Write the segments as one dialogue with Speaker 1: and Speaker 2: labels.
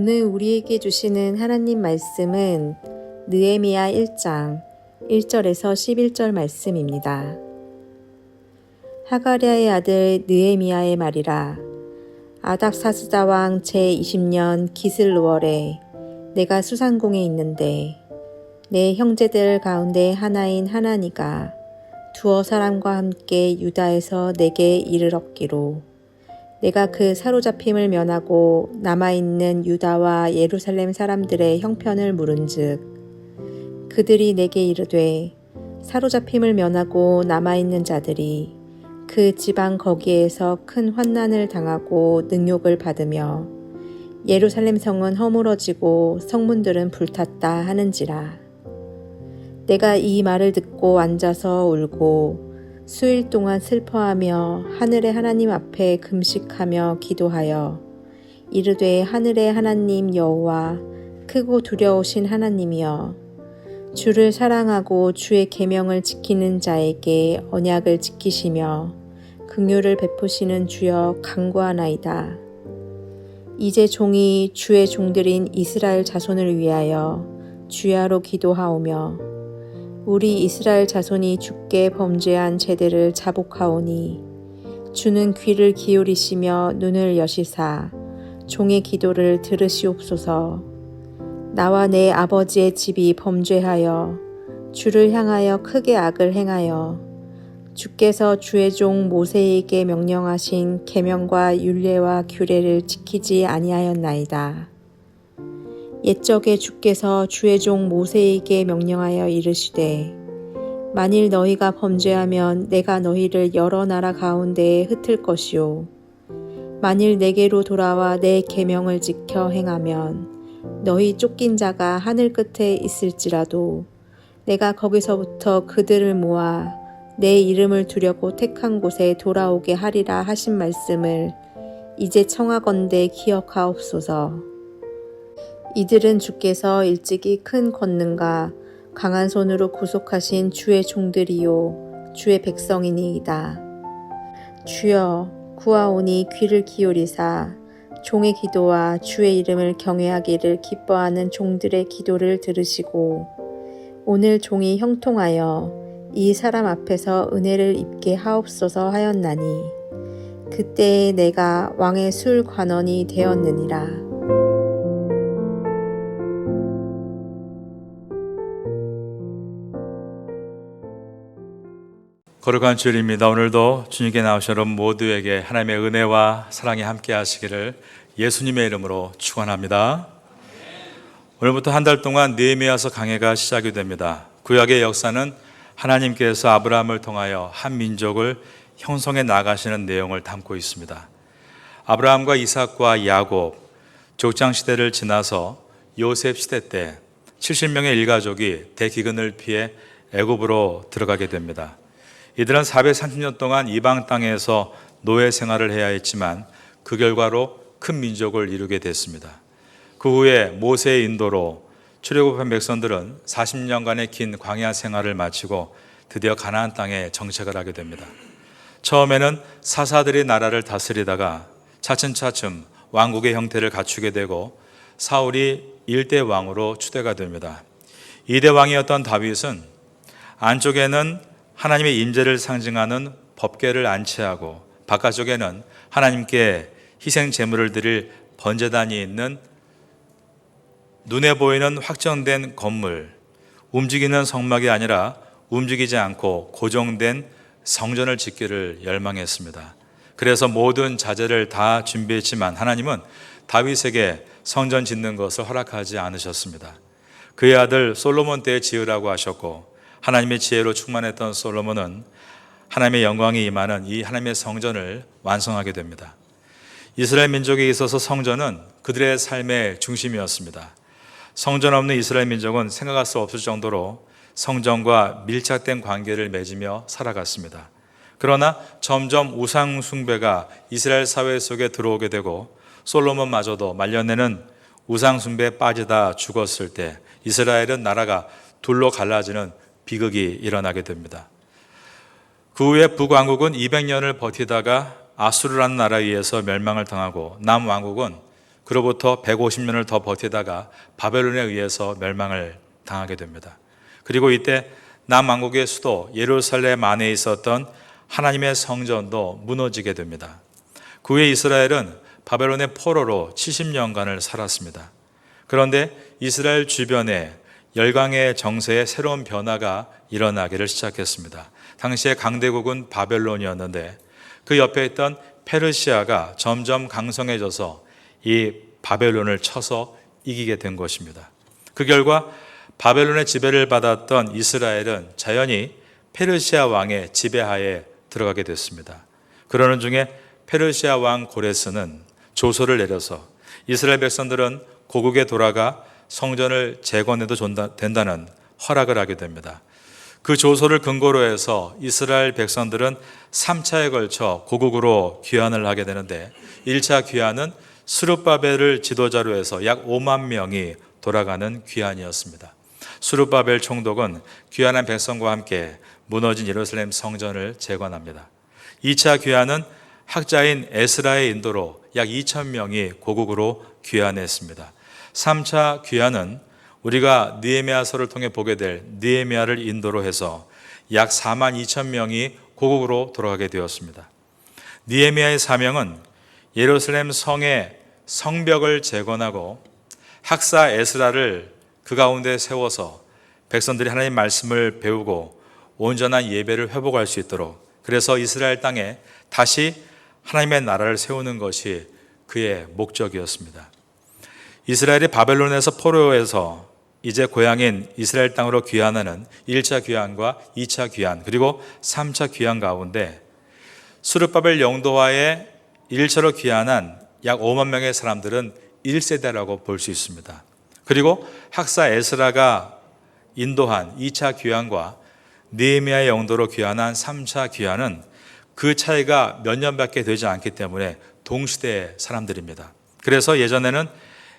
Speaker 1: 오늘 우리에게 주시는 하나님 말씀은 느헤미야 1장 1절에서 11절 말씀입니다. 하가랴의 아들 느헤미야의 말이라. 아닥사스다 왕 제20년 기슬루월에 내가 수산궁에 있는데 내 형제들 가운데 하나인 하나니가 두어 사람과 함께 유다에서 내게 이르렀기로 내가 그 사로잡힘을 면하고 남아있는 유다와 예루살렘 사람들의 형편을 물은즉 그들이 내게 이르되 사로잡힘을 면하고 남아있는 자들이 그 지방 거기에서 큰 환난을 당하고 능욕을 받으며 예루살렘 성은 허물어지고 성문들은 불탔다 하는지라. 내가 이 말을 듣고 앉아서 울고 수일 동안 슬퍼하며 하늘의 하나님 앞에 금식하며 기도하여 이르되 하늘의 하나님 여호와 크고 두려우신 하나님이여 주를 사랑하고 주의 계명을 지키는 자에게 언약을 지키시며 긍휼을 베푸시는 주여 간구하나이다. 이제 종이 주의 종들인 이스라엘 자손을 위하여 주야로 기도하오며 우리 이스라엘 자손이 주께 범죄한 죄들을 자복하오니 주는 귀를 기울이시며 눈을 여시사 종의 기도를 들으시옵소서. 나와 내 아버지의 집이 범죄하여 주를 향하여 크게 악을 행하여 주께서 주의 종 모세에게 명령하신 계명과 율례와 규례를 지키지 아니하였나이다. 옛적에 주께서 주의 종 모세에게 명령하여 이르시되 만일 너희가 범죄하면 내가 너희를 여러 나라 가운데에 흩을 것이요 만일 내게로 돌아와 내 계명을 지켜 행하면 너희 쫓긴 자가 하늘 끝에 있을지라도 내가 거기서부터 그들을 모아 내 이름을 두려고 택한 곳에 돌아오게 하리라 하신 말씀을 이제 청하건대 기억하옵소서. 이들은 주께서 일찍이 큰 권능과 강한 손으로 구속하신 주의 종들이요 주의 백성이니이다. 주여 구하오니 귀를 기울이사 종의 기도와 주의 이름을 경외하기를 기뻐하는 종들의 기도를 들으시고 오늘 종이 형통하여 이 사람 앞에서 은혜를 입게 하옵소서 하였나니 그때에 내가 왕의 술 관원이 되었느니라.
Speaker 2: 거룩한 주일입니다. 오늘도 주님께 나오신 여러분 모두에게 하나님의 은혜와 사랑이 함께 하시기를 예수님의 이름으로 축원합니다. 오늘부터 한 달 동안 느헤미야서 강해가 시작이 됩니다. 구약의 역사는 하나님께서 아브라함을 통하여 한 민족을 형성해 나가시는 내용을 담고 있습니다. 아브라함과 이삭과 야곱, 족장 시대를 지나서 요셉 시대 때 70명의 일가족이 대기근을 피해 애굽으로 들어가게 됩니다. 이들은 430년 동안 이방 땅에서 노예 생활을 해야 했지만 그 결과로 큰 민족을 이루게 됐습니다. 그 후에 모세의 인도로 출애굽한 백성들은 40년간의 긴 광야 생활을 마치고 드디어 가나안 땅에 정착을 하게 됩니다. 처음에는 사사들이 나라를 다스리다가 차츰차츰 왕국의 형태를 갖추게 되고 사울이 1대 왕으로 추대가 됩니다. 2대 왕이었던 다윗은 안쪽에는 하나님의 임재를 상징하는 법궤를 안치하고 바깥쪽에는 하나님께 희생 제물을 드릴 번제단이 있는 눈에 보이는 확정된 건물, 움직이는 성막이 아니라 움직이지 않고 고정된 성전을 짓기를 열망했습니다. 그래서 모든 자재를 다 준비했지만 하나님은 다윗에게 성전 짓는 것을 허락하지 않으셨습니다. 그의 아들 솔로몬 때에 지으라고 하셨고 하나님의 지혜로 충만했던 솔로몬은 하나님의 영광이 임하는 이 하나님의 성전을 완성하게 됩니다. 이스라엘 민족에 있어서 성전은 그들의 삶의 중심이었습니다. 성전 없는 이스라엘 민족은 생각할 수 없을 정도로 성전과 밀착된 관계를 맺으며 살아갔습니다. 그러나 점점 우상 숭배가 이스라엘 사회 속에 들어오게 되고 솔로몬마저도 말년에는 우상 숭배에 빠지다 죽었을 때 이스라엘은 나라가 둘로 갈라지는 비극이 일어나게 됩니다. 그 후에 북왕국은 200년을 버티다가 아수르라는 나라에 의해서 멸망을 당하고 남왕국은 그로부터 150년을 더 버티다가 바벨론에 의해서 멸망을 당하게 됩니다. 그리고 이때 남왕국의 수도 예루살렘 안에 있었던 하나님의 성전도 무너지게 됩니다. 그 후에 이스라엘은 바벨론의 포로로 70년간을 살았습니다. 그런데 이스라엘 주변에 열강의 정세에 새로운 변화가 일어나기를 시작했습니다. 당시에 강대국은 바벨론이었는데 그 옆에 있던 페르시아가 점점 강성해져서 이 바벨론을 쳐서 이기게 된 것입니다. 그 결과 바벨론의 지배를 받았던 이스라엘은 자연히 페르시아 왕의 지배하에 들어가게 됐습니다. 그러는 중에 페르시아 왕 고레스는 조서를 내려서 이스라엘 백성들은 고국에 돌아가 성전을 재건해도 된다는 허락을 하게 됩니다. 그 조서를 근거로 해서 이스라엘 백성들은 3차에 걸쳐 고국으로 귀환을 하게 되는데 1차 귀환은 스룹바벨을 지도자로 해서 약 5만 명이 돌아가는 귀환이었습니다. 스룹바벨 총독은 귀환한 백성과 함께 무너진 예루살렘 성전을 재건합니다. 2차 귀환은 학자인 에스라의 인도로 약 2천 명이 고국으로 귀환했습니다. 3차 귀환은 우리가 느헤미야서를 통해 보게 될 느헤미야를 인도로 해서 약 4만 2천 명이 고국으로 돌아가게 되었습니다. 느헤미야의 사명은 예루살렘 성의 성벽을 재건하고 학사 에스라를 그 가운데 세워서 백성들이 하나님 말씀을 배우고 온전한 예배를 회복할 수 있도록, 그래서 이스라엘 땅에 다시 하나님의 나라를 세우는 것이 그의 목적이었습니다. 이스라엘이 바벨론에서 포로에서 이제 고향인 이스라엘 땅으로 귀환하는 1차 귀환과 2차 귀환 그리고 3차 귀환 가운데 스룹바벨 영도와의 1차로 귀환한 약 5만 명의 사람들은 1세대라고 볼 수 있습니다. 그리고 학사 에스라가 인도한 2차 귀환과 느헤미야의 영도로 귀환한 3차 귀환은 그 차이가 몇 년밖에 되지 않기 때문에 동시대의 사람들입니다. 그래서 예전에는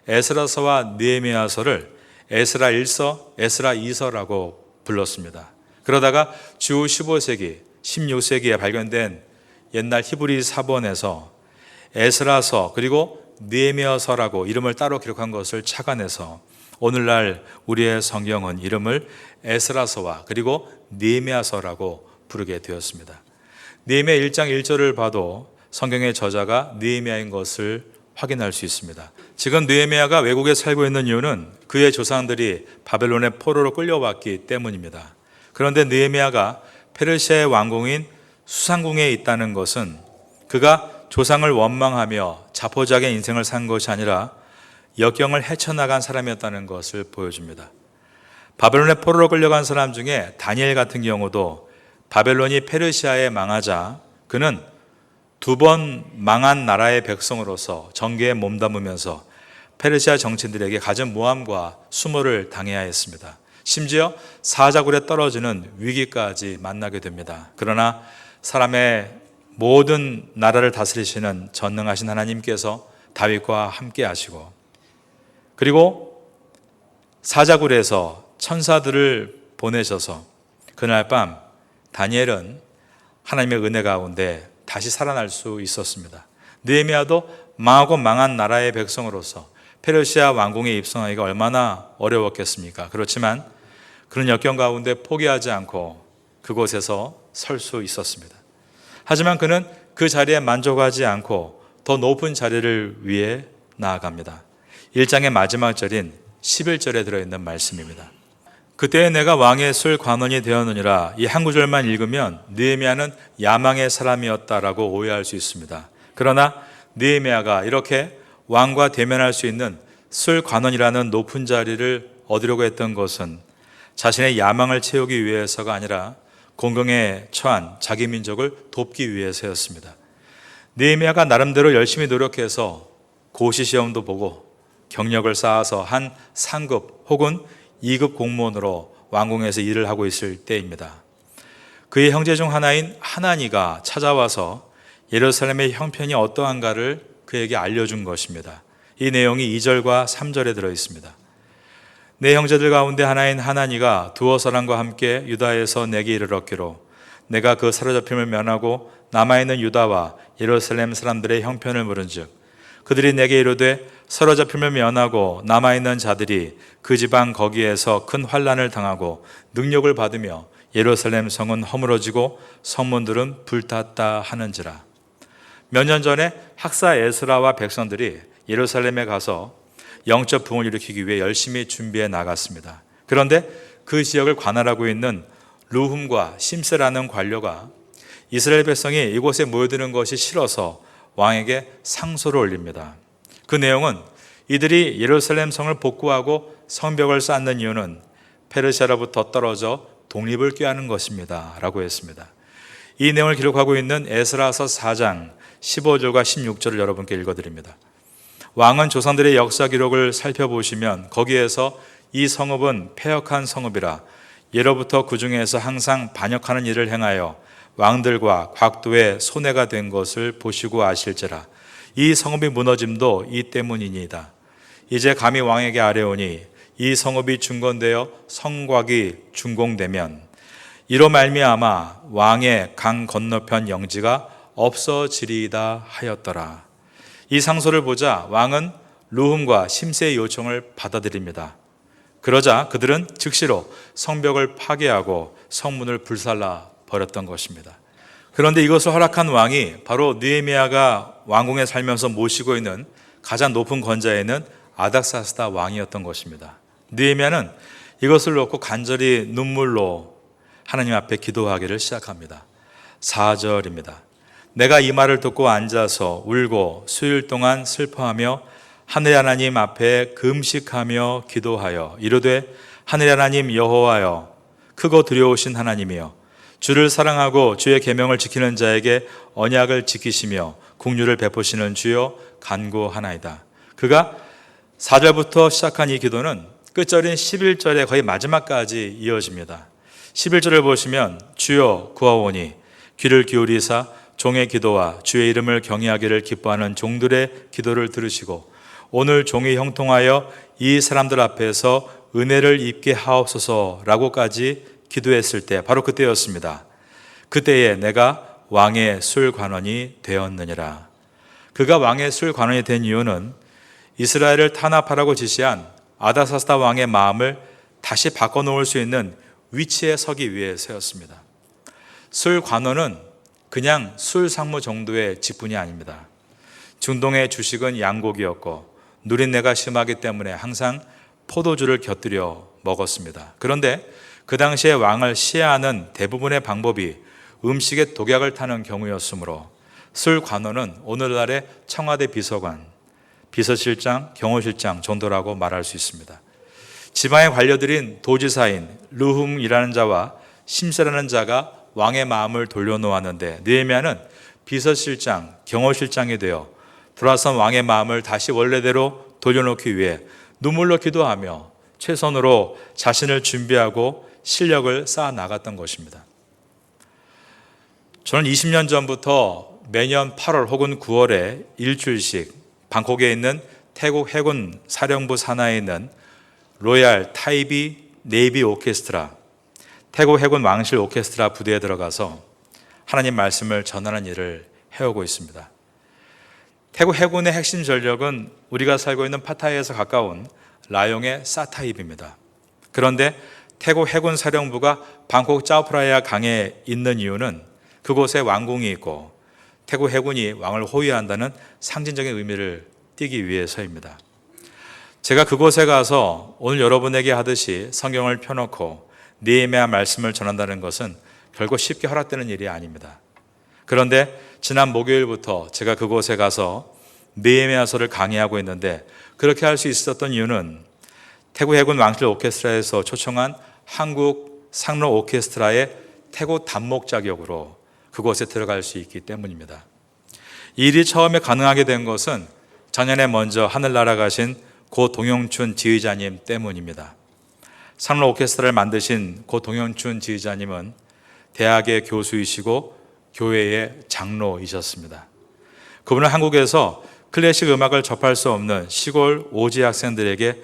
Speaker 2: 에스라서와 느헤미야서를 에스라 1서, 에스라 2서라고 불렀습니다. 그러다가 주 15세기, 16세기에 발견된 옛날 히브리 사본에서 에스라서 그리고 느헤미야서라고 이름을 따로 기록한 것을 착안해서 오늘날 우리의 성경은 이름을 에스라서와 그리고 느헤미야서라고 부르게 되었습니다. 느헤미야 1장 1절을 봐도 성경의 저자가 느헤미야인 것을 확인할 수 있습니다. 지금 느헤미야가 외국에 살고 있는 이유는 그의 조상들이 바벨론의 포로로 끌려왔기 때문입니다. 그런데 느헤미야가 페르시아의 왕궁인 수상궁에 있다는 것은 그가 조상을 원망하며 자포자기한 인생을 산 것이 아니라 역경을 헤쳐나간 사람이었다는 것을 보여줍니다. 바벨론의 포로로 끌려간 사람 중에 다니엘 같은 경우도 바벨론이 페르시아에 망하자 그는 2번 망한 나라의 백성으로서 정계에 몸담으면서 페르시아 정치인들에게 갖은 모함과 수모를 당해야 했습니다. 심지어 사자굴에 떨어지는 위기까지 만나게 됩니다. 그러나 사람의 모든 나라를 다스리시는 전능하신 하나님께서 다윗과 함께 하시고 그리고 사자굴에서 천사들을 보내셔서 그날 밤 다니엘은 하나님의 은혜 가운데 다시 살아날 수 있었습니다. 느헤미야도 망하고 망한 나라의 백성으로서 페르시아 왕궁에 입성하기가 얼마나 어려웠겠습니까? 그렇지만 그런 역경 가운데 포기하지 않고 그곳에서 설 수 있었습니다. 하지만 그는 그 자리에 만족하지 않고 더 높은 자리를 위해 나아갑니다. 1장의 마지막 절인 11절에 들어있는 말씀입니다. 그때에 내가 왕의 술 관원이 되었느니라. 이 한 구절만 읽으면 느헤미야는 야망의 사람이었다라고 오해할 수 있습니다. 그러나 느헤미야가 이렇게 왕과 대면할 수 있는 술 관원이라는 높은 자리를 얻으려고 했던 것은 자신의 야망을 채우기 위해서가 아니라 공경에 처한 자기 민족을 돕기 위해서였습니다. 느헤미야가 나름대로 열심히 노력해서 고시 시험도 보고 경력을 쌓아서 한 상급 혹은 2급 공무원으로 왕궁에서 일을 하고 있을 때입니다. 그의 형제 중 하나인 하나니가 찾아와서 예루살렘의 형편이 어떠한가를 그에게 알려준 것입니다. 이 내용이 2절과 3절에 들어있습니다. 내 형제들 가운데 하나인 하나니가 두어 사람과 함께 유다에서 내게 이르렀기로 내가 그 사로잡힘을 면하고 남아있는 유다와 예루살렘 사람들의 형편을 물은즉 그들이 내게 이르되 사로잡힘을 면하고 남아있는 자들이 그 지방 거기에서 큰 환난을 당하고 능력을 받으며 예루살렘 성은 허물어지고 성문들은 불탔다 하는지라. 몇 년 전에 학사 에스라와 백성들이 예루살렘에 가서 영적 부흥을 일으키기 위해 열심히 준비해 나갔습니다. 그런데 그 지역을 관할하고 있는 르훔과 심세라는 관료가 이스라엘 백성이 이곳에 모여드는 것이 싫어서 왕에게 상소를 올립니다. 그 내용은 이들이 예루살렘 성을 복구하고 성벽을 쌓는 이유는 페르시아로부터 떨어져 독립을 꾀하는 것입니다 라고 했습니다. 이 내용을 기록하고 있는 에스라서 4장 15절과 16절을 여러분께 읽어드립니다. 왕은 조상들의 역사 기록을 살펴보시면 거기에서 이 성읍은 패역한 성읍이라 예로부터 그 중에서 항상 반역하는 일을 행하여 왕들과 곽도의 손해가 된 것을 보시고 아실지라. 이 성읍이 무너짐도 이 때문이니이다. 이제 감히 왕에게 아뢰오니 이 성읍이 중건되어 성곽이 준공되면 이로 말미암아 왕의 강 건너편 영지가 없어지리이다 하였더라. 이 상소를 보자 왕은 르훔과 심세의 요청을 받아들입니다. 그러자 그들은 즉시로 성벽을 파괴하고 성문을 불살라 버렸던 것입니다. 그런데 이것을 허락한 왕이 바로 느헤미야가 왕궁에 살면서 모시고 있는 가장 높은 권자에는 아닥사스다 왕이었던 것입니다. 느헤미야는 이것을 놓고 간절히 눈물로 하나님 앞에 기도하기를 시작합니다. 4절입니다. 내가 이 말을 듣고 앉아서 울고 수일 동안 슬퍼하며 하늘 하나님 앞에 금식하며 기도하여 이르되 하늘 하나님 여호와여 크고 두려우신 하나님이여 주를 사랑하고 주의 계명을 지키는 자에게 언약을 지키시며 긍휼을 베푸시는 주여 간구하나이다. 그가 4절부터 시작한 이 기도는 끝절인 11절의 거의 마지막까지 이어집니다. 11절을 보시면 주여 구하오니 귀를 기울이사 종의 기도와 주의 이름을 경외하기를 기뻐하는 종들의 기도를 들으시고 오늘 종이 형통하여 이 사람들 앞에서 은혜를 입게 하옵소서라고까지 기도했을 때 바로 그때였습니다. 그때에 내가 왕의 술관원이 되었느니라. 그가 왕의 술관원이 된 이유는 이스라엘을 탄압하라고 지시한 아닥사스다 왕의 마음을 다시 바꿔놓을 수 있는 위치에 서기 위해서였습니다. 술관원은 그냥 술상무 정도의 직분이 아닙니다. 중동의 주식은 양고기였고 누린내가 심하기 때문에 항상 포도주를 곁들여 먹었습니다. 그런데 그 당시에 왕을 시해하는 대부분의 방법이 음식에 독약을 타는 경우였으므로 술관원은 오늘날의 청와대 비서관, 비서실장, 경호실장 정도라고 말할 수 있습니다. 지방의 관료들인 도지사인 르훔이라는 자와 심세라는 자가 왕의 마음을 돌려놓았는데 느헤미야는 비서실장, 경호실장이 되어 돌아선 왕의 마음을 다시 원래대로 돌려놓기 위해 눈물로 기도하며 최선으로 자신을 준비하고 실력을 쌓아 나갔던 것입니다. 저는 20년 전부터 매년 8월 혹은 9월에 일주일씩 방콕에 있는 태국 해군 사령부 산하에 있는 로얄 타이비 네이비 오케스트라, 태국 해군 왕실 오케스트라 부대에 들어가서 하나님 말씀을 전하는 일을 해오고 있습니다. 태국 해군의 핵심 전력은 우리가 살고 있는 파타야에서 가까운 라용의 사타입입니다. 그런데 태국 해군 사령부가 방콕 짜오프라야 강에 있는 이유는 그곳에 왕궁이 있고 태국 해군이 왕을 호위한다는 상징적인 의미를 띠기 위해서입니다. 제가 그곳에 가서 오늘 여러분에게 하듯이 성경을 펴놓고 느헤미야 말씀을 전한다는 것은 결코 쉽게 허락되는 일이 아닙니다. 그런데 지난 목요일부터 제가 그곳에 가서 느헤미야서를 강의하고 있는데 그렇게 할 수 있었던 이유는 태국 해군 왕실 오케스트라에서 초청한 한국 상로 오케스트라의 태국 단목 자격으로 그곳에 들어갈 수 있기 때문입니다. 이 일이 처음에 가능하게 된 것은 작년에 먼저 하늘나라 가신 고 동영춘 지휘자님 때문입니다. 상로 오케스트라를 만드신 고 동영춘 지휘자님은 대학의 교수이시고 교회의 장로이셨습니다. 그분은 한국에서 클래식 음악을 접할 수 없는 시골 오지 학생들에게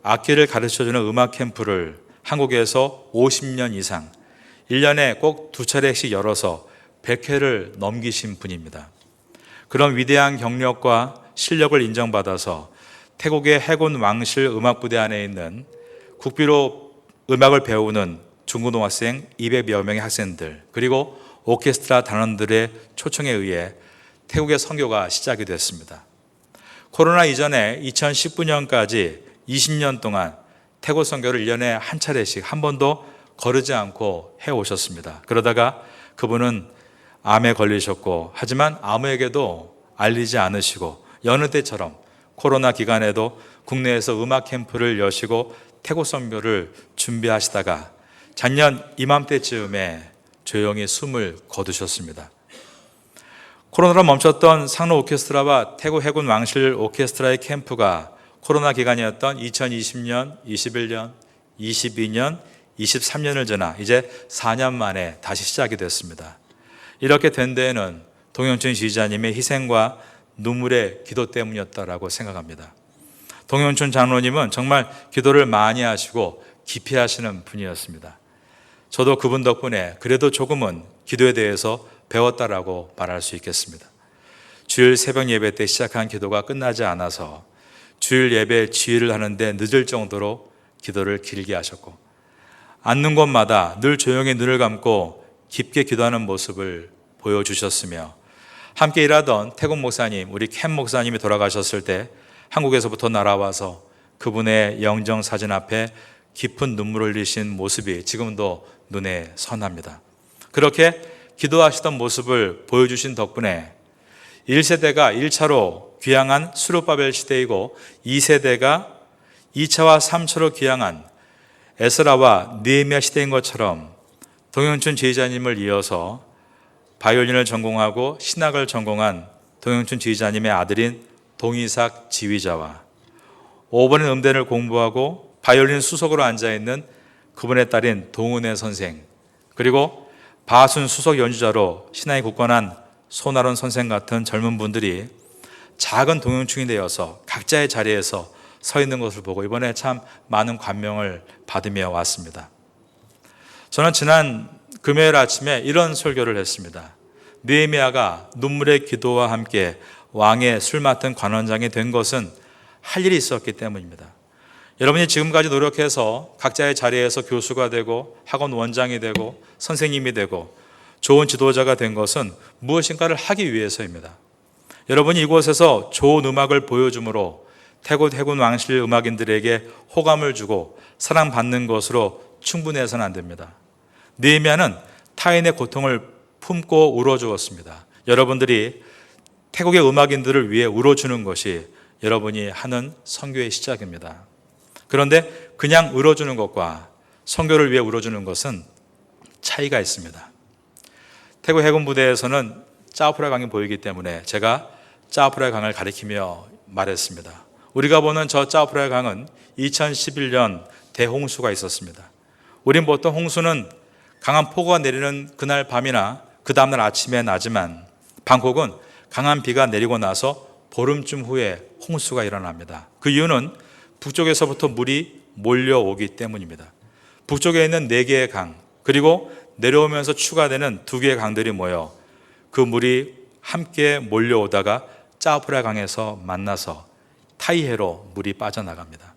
Speaker 2: 악기를 가르쳐주는 음악 캠프를 한국에서 50년 이상 1년에 꼭 2차례씩 열어서 100회를 넘기신 분입니다. 그런 위대한 경력과 실력을 인정받아서 태국의 해군 왕실 음악부대 안에 있는 국비로 음악을 배우는 중고등학생 200여 명의 학생들, 그리고 오케스트라 단원들의 초청에 의해 태국의 선교가 시작이 됐습니다. 코로나 이전에 2019년까지 20년 동안 태국 선교를 1년에 한 차례씩 한 번도 거르지 않고 해오셨습니다. 그러다가 그분은 암에 걸리셨고, 하지만 아무에게도 알리지 않으시고 여느 때처럼 코로나 기간에도 국내에서 음악 캠프를 여시고 태국 선교를 준비하시다가 작년 이맘때쯤에 조용히 숨을 거두셨습니다. 코로나로 멈췄던 상로 오케스트라와 태국 해군 왕실 오케스트라의 캠프가 코로나 기간이었던 2020년, 21년, 22년, 23년을 지나 이제 4년 만에 다시 시작이 됐습니다. 이렇게 된 데에는 동영춘 지휘자님의 희생과 눈물의 기도 때문이었다라고 생각합니다. 동영춘 장로님은 정말 기도를 많이 하시고 깊이 하시는 분이었습니다. 저도 그분 덕분에 그래도 조금은 기도에 대해서 배웠다라고 말할 수 있겠습니다. 주일 새벽 예배 때 시작한 기도가 끝나지 않아서 주일 예배 지휘를 하는데 늦을 정도로 기도를 길게 하셨고, 앉는 곳마다 늘 조용히 눈을 감고 깊게 기도하는 모습을 보여주셨으며, 함께 일하던 태국 목사님, 우리 캠 목사님이 돌아가셨을 때 한국에서부터 날아와서 그분의 영정 사진 앞에 깊은 눈물을 흘리신 모습이 지금도 눈에 선합니다. 그렇게 기도하시던 모습을 보여주신 덕분에 1세대가 1차로 귀향한 수르바벨 시대이고 2세대가 2차와 3차로 귀향한 에스라와 느헤미야 시대인 것처럼 동영춘 지휘자님을 이어서 바이올린을 전공하고 신학을 전공한 동영춘 지휘자님의 아들인 동이삭 지휘자와 5번의 음대를 공부하고 바이올린 수석으로 앉아있는 그분의 딸인 동은혜 선생, 그리고 바순 수석 연주자로 신앙이 굳건한 손아론 선생 같은 젊은 분들이 작은 동영춘이 되어서 각자의 자리에서 서 있는 것을 보고 이번에 참 많은 감명을 받으며 왔습니다. 저는 지난 금요일 아침에 이런 설교를 했습니다. 느헤미야가 눈물의 기도와 함께 왕의 술 맡은 관원장이 된 것은 할 일이 있었기 때문입니다. 여러분이 지금까지 노력해서 각자의 자리에서 교수가 되고 학원 원장이 되고 선생님이 되고 좋은 지도자가 된 것은 무엇인가를 하기 위해서입니다. 여러분이 이곳에서 좋은 음악을 보여줌으로 태국 해군 왕실 음악인들에게 호감을 주고 사랑받는 것으로 충분해서는 안 됩니다. 느헤미야는 타인의 고통을 품고 울어주었습니다. 여러분들이 태국의 음악인들을 위해 울어주는 것이 여러분이 하는 선교의 시작입니다. 그런데 그냥 울어주는 것과 선교를 위해 울어주는 것은 차이가 있습니다. 태국 해군 부대에서는 짜오프라 강이 보이기 때문에 제가 짜오프라 강을 가리키며 말했습니다. 우리가 보는 저 짜오프라 강은 2011년 대홍수가 있었습니다. 우린 보통 홍수는 강한 폭우가 내리는 그날 밤이나 그 다음날 아침에 나지만 방콕은 강한 비가 내리고 나서 보름쯤 후에 홍수가 일어납니다. 그 이유는 북쪽에서부터 물이 몰려오기 때문입니다. 북쪽에 있는 4개의 강, 그리고 내려오면서 추가되는 2개의 강들이 모여 그 물이 함께 몰려오다가 짜오프라 강에서 만나서 타이해로 물이 빠져나갑니다.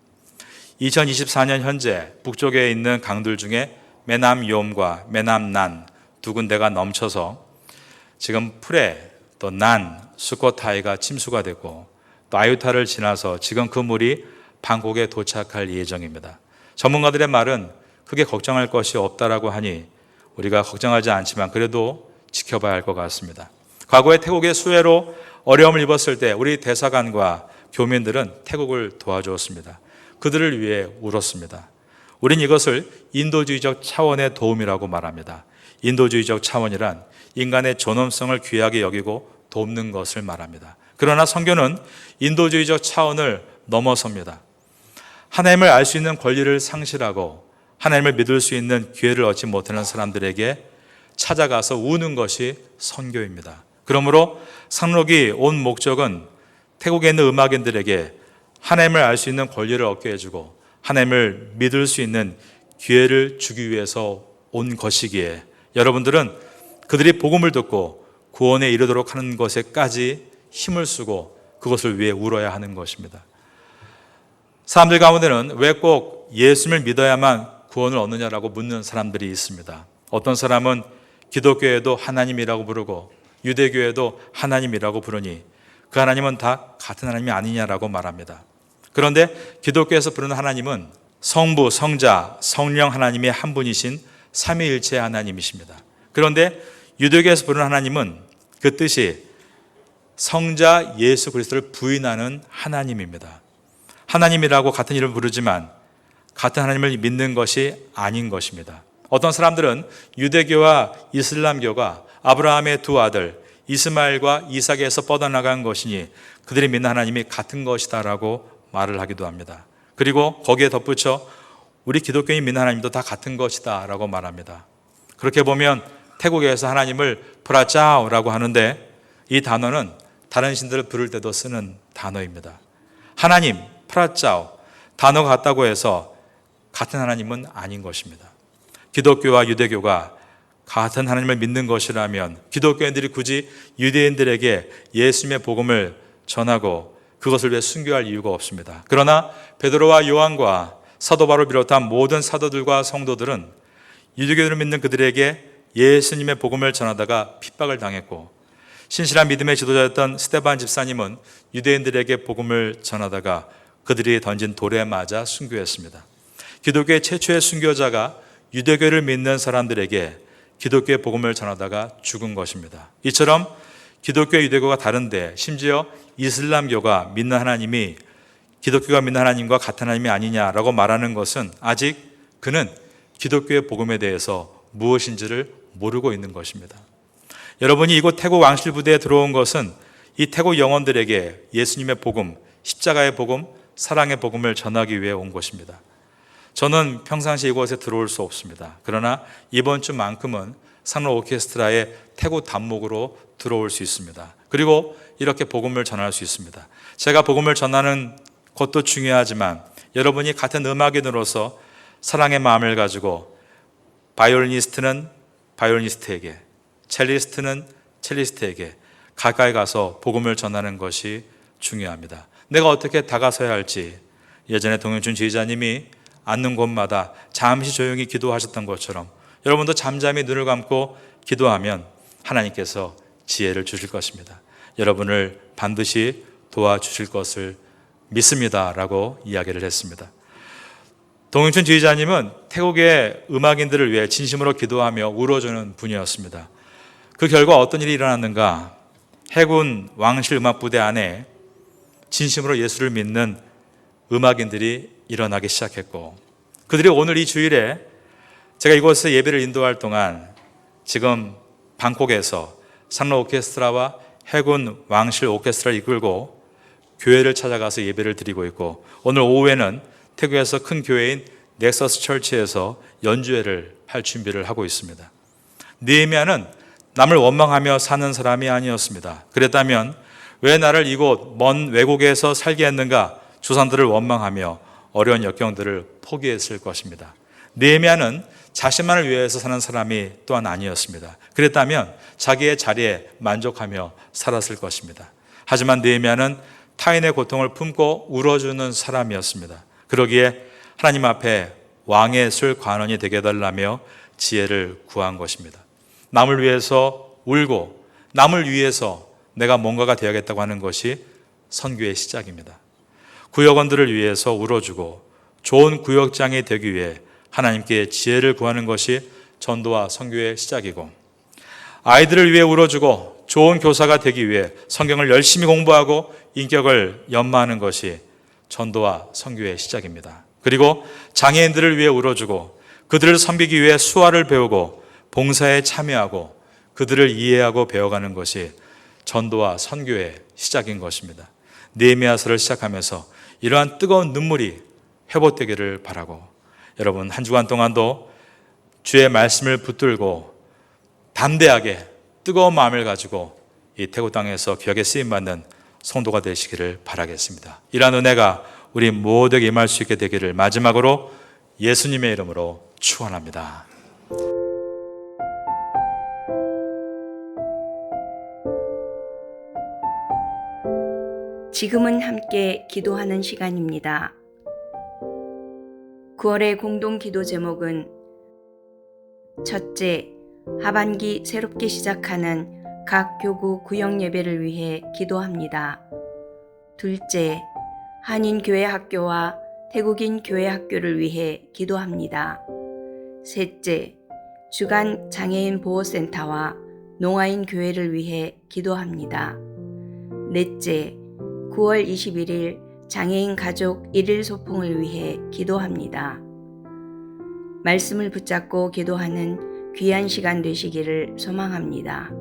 Speaker 2: 2024년 현재 북쪽에 있는 강들 중에 메남 욤과 메남 난 2군데가 넘쳐서 지금 프레, 또 난, 수코타이가 침수가 되고 또 아유타를 지나서 지금 그 물이 방콕에 도착할 예정입니다. 전문가들의 말은 크게 걱정할 것이 없다라고 하니 우리가 걱정하지 않지만 그래도 지켜봐야 할 것 같습니다. 과거에 태국의 수해로 어려움을 입었을 때 우리 대사관과 교민들은 태국을 도와주었습니다. 그들을 위해 울었습니다. 우린 이것을 인도주의적 차원의 도움이라고 말합니다. 인도주의적 차원이란 인간의 존엄성을 귀하게 여기고 돕는 것을 말합니다. 그러나 선교는 인도주의적 차원을 넘어섭니다. 하나님을 알 수 있는 권리를 상실하고 하나님을 믿을 수 있는 기회를 얻지 못하는 사람들에게 찾아가서 우는 것이 선교입니다. 그러므로 상록이 온 목적은 태국에 있는 음악인들에게 하나님을 알 수 있는 권리를 얻게 해주고 하나님을 믿을 수 있는 기회를 주기 위해서 온 것이기에 여러분들은 그들이 복음을 듣고 구원에 이르도록 하는 것에까지 힘을 쓰고 그것을 위해 울어야 하는 것입니다. 사람들 가운데는 왜 꼭 예수님을 믿어야만 구원을 얻느냐라고 묻는 사람들이 있습니다. 어떤 사람은 기독교에도 하나님이라고 부르고 유대교에도 하나님이라고 부르니 그 하나님은 다 같은 하나님이 아니냐라고 말합니다. 그런데 기독교에서 부르는 하나님은 성부, 성자, 성령 하나님의 한 분이신 삼위일체 하나님이십니다. 그런데 유대교에서 부르는 하나님은 그 뜻이 성자 예수 그리스도를 부인하는 하나님입니다. 하나님이라고 같은 이름을 부르지만 같은 하나님을 믿는 것이 아닌 것입니다. 어떤 사람들은 유대교와 이슬람교가 아브라함의 두 아들 이스마엘과 이삭에서 뻗어나간 것이니 그들이 믿는 하나님이 같은 것이다라고 말을 하기도 합니다. 그리고 거기에 덧붙여 우리 기독교인 믿는 하나님도 다 같은 것이다라고 말합니다. 그렇게 보면 태국에서 하나님을 프라짜오라고 하는데 이 단어는 다른 신들을 부를 때도 쓰는 단어입니다. 하나님, 프라짜오, 단어가 같다고 해서 같은 하나님은 아닌 것입니다. 기독교와 유대교가 같은 하나님을 믿는 것이라면 기독교인들이 굳이 유대인들에게 예수님의 복음을 전하고 그것을 위해 순교할 이유가 없습니다. 그러나 베드로와 요한과 사도 바울을 비롯한 모든 사도들과 성도들은 유대교를 믿는 그들에게 예수님의 복음을 전하다가 핍박을 당했고 신실한 믿음의 지도자였던 스데반 집사님은 유대인들에게 복음을 전하다가 그들이 던진 돌에 맞아 순교했습니다. 기독교의 최초의 순교자가 유대교를 믿는 사람들에게 기독교의 복음을 전하다가 죽은 것입니다. 이처럼 기독교와 유대교가 다른데 심지어 이슬람교가 믿는 하나님이 기독교가 믿는 하나님과 같은 하나님이 아니냐라고 말하는 것은 아직 그는 기독교의 복음에 대해서 무엇인지를 모르고 있는 것입니다. 여러분이 이곳 태국 왕실 부대에 들어온 것은 이 태국 영혼들에게 예수님의 복음, 십자가의 복음, 사랑의 복음을 전하기 위해 온 것입니다. 저는 평상시 이곳에 들어올 수 없습니다. 그러나 이번 주만큼은 상로 오케스트라의 태국 단목으로 들어올 수 있습니다. 그리고 이렇게 복음을 전할 수 있습니다. 제가 복음을 전하는 것도 중요하지만 여러분이 같은 음악인으로서 사랑의 마음을 가지고 바이올리니스트는 바이올리니스트에게, 첼리스트는 첼리스트에게 가까이 가서 복음을 전하는 것이 중요합니다. 내가 어떻게 다가서야 할지 예전에 동영준 지휘자님이 앉는 곳마다 잠시 조용히 기도하셨던 것처럼 여러분도 잠잠히 눈을 감고 기도하면 하나님께서 지혜를 주실 것입니다. 여러분을 반드시 도와주실 것을 믿습니다라고 이야기를 했습니다. 동영춘 지휘자님은 태국의 음악인들을 위해 진심으로 기도하며 울어주는 분이었습니다. 그 결과 어떤 일이 일어났는가? 해군 왕실 음악부대 안에 진심으로 예수를 믿는 음악인들이 일어나기 시작했고 그들이 오늘 이 주일에 제가 이곳에서 예배를 인도할 동안 지금 방콕에서 상로 오케스트라와 해군 왕실 오케스트라를 이끌고 교회를 찾아가서 예배를 드리고 있고 오늘 오후에는 태국에서 큰 교회인 넥서스 철치에서 연주회를 할 준비를 하고 있습니다. 느헤미야는 남을 원망하며 사는 사람이 아니었습니다. 그랬다면 왜 나를 이곳 먼 외국에서 살게 했는가? 조상들을 원망하며 어려운 역경들을 포기했을 것입니다. 느헤미야는 자신만을 위해서 사는 사람이 또한 아니었습니다. 그랬다면 자기의 자리에 만족하며 살았을 것입니다. 하지만 느헤미야는 타인의 고통을 품고 울어주는 사람이었습니다. 그러기에 하나님 앞에 왕의 술 관원이 되게 해달라며 지혜를 구한 것입니다. 남을 위해서 울고 남을 위해서 내가 뭔가가 되어야겠다고 하는 것이 선교의 시작입니다. 구역원들을 위해서 울어주고 좋은 구역장이 되기 위해 하나님께 지혜를 구하는 것이 전도와 선교의 시작이고 아이들을 위해 울어주고 좋은 교사가 되기 위해 성경을 열심히 공부하고 인격을 연마하는 것이 전도와 선교의 시작입니다. 그리고 장애인들을 위해 울어주고 그들을 섬기기 위해 수화를 배우고 봉사에 참여하고 그들을 이해하고 배워가는 것이 전도와 선교의 시작인 것입니다. 느헤미야서를 시작하면서 이러한 뜨거운 눈물이 회복되기를 바라고 여러분 한 주간 동안도 주의 말씀을 붙들고 담대하게 뜨거운 마음을 가지고 이 태국 땅에서 귀하게 쓰임받는 성도가 되시기를 바라겠습니다. 이러한 은혜가 우리 모두에게 임할 수 있게 되기를 마지막으로 예수님의 이름으로 축원합니다.
Speaker 3: 지금은 함께 기도하는 시간입니다. 9월의 공동 기도 제목은 첫째, 하반기 새롭게 시작하는 각 교구 구역 예배를 위해 기도합니다. 둘째, 한인 교회 학교와 태국인 교회 학교를 위해 기도합니다. 셋째, 주간 장애인 보호센터와 농아인 교회를 위해 기도합니다. 넷째, 9월 21일 장애인 가족 1일 소풍을 위해 기도합니다. 말씀을 붙잡고 기도하는 귀한 시간 되시기를 소망합니다.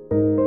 Speaker 3: 주